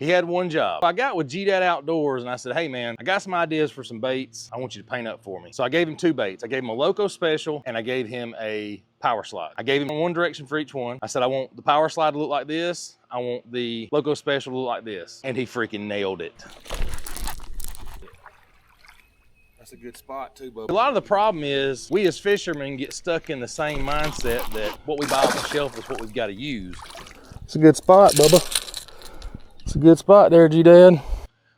He had one job. I got with DadOutdoors and I said, hey man, I got some ideas for some baits. I want you to paint up for me. So I gave him 2 baits. I gave him a Loco Special and I gave him a Power Slide. I gave him one direction for each one. I said, I want the Power Slide to look like this. I want the Loco Special to look like this. And he freaking nailed it. That's a good spot too, Bubba. A lot of the problem is we as fishermen get stuck in the same mindset that what we buy off the shelf is what we've got to use. It's a good spot, Bubba. It's a good spot there, G-Dad.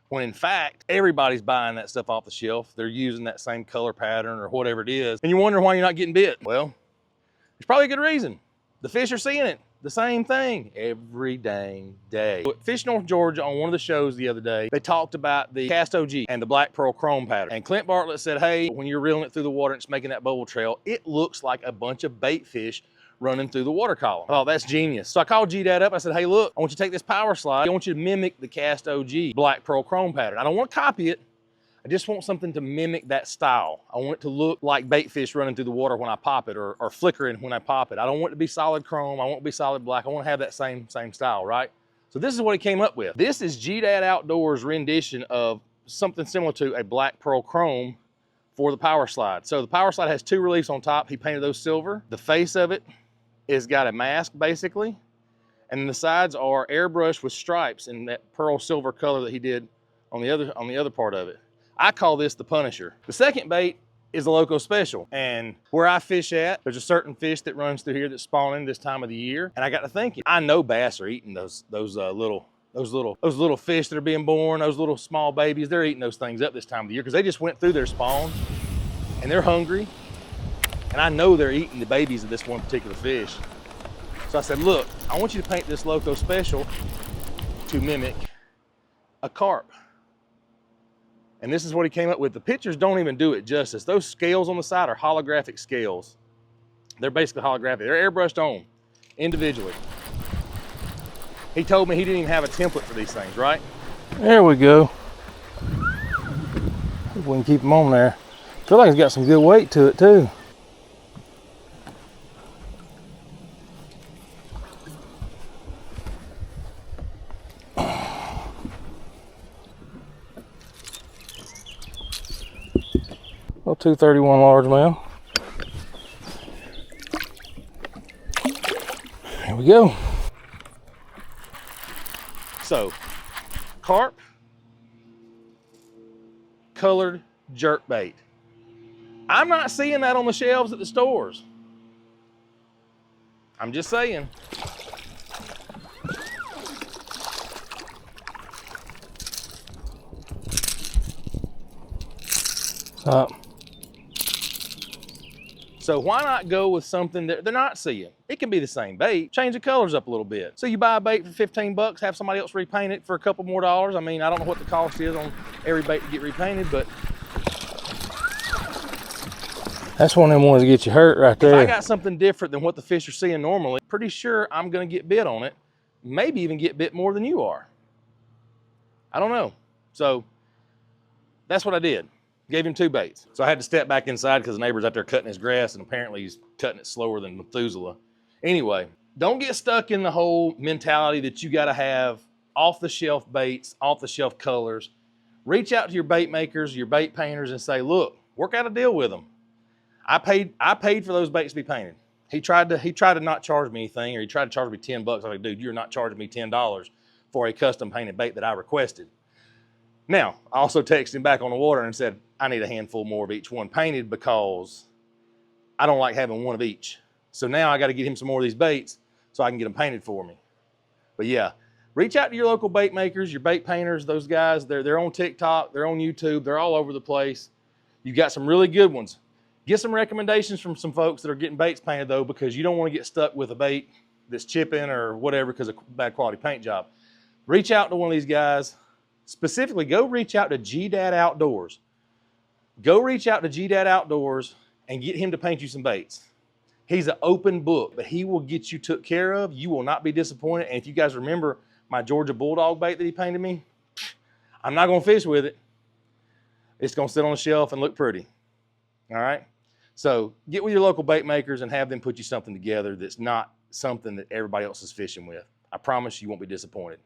When in fact, everybody's buying that stuff off the shelf. They're using that same color pattern or whatever it is. And you're wondering why you're not getting bit. Well, there's probably a good reason. The fish are seeing it. The same thing every dang day. Fish North Georgia on one of the shows the other day, they talked about the Cast OG and the Black Pearl Chrome pattern. And Clint Bartlett said, hey, when you're reeling it through the water and it's making that bubble trail, it looks like a bunch of bait fish running through the water column. I thought, that's genius. So I called G-Dad up. I said, hey, look, I want you to take this Power Slide. I want you to mimic the Cast OG Black Pearl Chrome pattern. I don't want to copy it. I just want something to mimic that style. I want it to look like bait fish running through the water when I pop it or flickering when I pop it. I don't want it to be solid chrome. I want it to be solid black. I want to have that same style, right? So this is what he came up with. This is DadOutdoors' rendition of something similar to a Black Pearl Chrome for the Power Slide. So the Power Slide has 2 reliefs on top. He painted those silver. The face of it is got a mask basically, and then the sides are airbrushed with stripes in that pearl silver color that he did on the other part of it. I call this the Punisher. The second bait is a Loco Special, and where I fish at, there's a certain fish that runs through here that's spawning this time of the year, and I got to thinking, I know bass are eating those little fish that are being born, those little small babies. They're eating those things up this time of the year because they just went through their spawn and they're hungry. And I know they're eating the babies of this one particular fish. So I said, look, I want you to paint this Loco Special to mimic a carp. And this is what he came up with. The pictures don't even do it justice. Those scales on the side are holographic scales. They're basically holographic. They're airbrushed on individually. He told me he didn't even have a template for these things, right? There we go. If we can keep them on there. I feel like it's got some good weight to it too. Well, 231 largemouth. There we go. So, carp, colored jerk bait. I'm not seeing that on the shelves at the stores. I'm just saying. Stop. So why not go with something that they're not seeing? It can be the same bait, change the colors up a little bit. So you buy a bait for 15 bucks, have somebody else repaint it for a couple more dollars. I mean, I don't know what the cost is on every bait to get repainted, but that's one of them ones that get you hurt right there. if I got something different than what the fish are seeing normally, pretty sure I'm gonna get bit on it, maybe even get bit more than you are. I don't know. So that's what I did. Gave him 2 baits. So I had to step back inside because the neighbor's out there cutting his grass, and apparently he's cutting it slower than Methuselah. Anyway, don't get stuck in the whole mentality that you got to have off-the-shelf baits, off-the-shelf colors. Reach out to your bait makers, your bait painters, and say, look, work out a deal with them. I paid for those baits to be painted. He tried to not charge me anything, or he tried to charge me 10 bucks. I was like, dude, you're not charging me $10 for a custom painted bait that I requested. Now, I also texted him back on the water and said, I need a handful more of each one painted because I don't like having one of each. So now I got to get him some more of these baits so I can get them painted for me. But yeah, reach out to your local bait makers, your bait painters, those guys. They're on TikTok, they're on YouTube, they're all over the place. You've got some really good ones. Get some recommendations from some folks that are getting baits painted though, because you don't want to get stuck with a bait that's chipping or whatever because of bad quality paint job. Reach out to one of these guys. Specifically, go reach out to DadOutdoors. Go reach out to DadOutdoors and get him to paint you some baits. He's an open book, but he will get you took care of. You will not be disappointed. And if you guys remember my Georgia Bulldog bait that he painted me, I'm not going to fish with it. It's going to sit on the shelf and look pretty. All right? So get with your local bait makers and have them put you something together that's not something that everybody else is fishing with. I promise you won't be disappointed.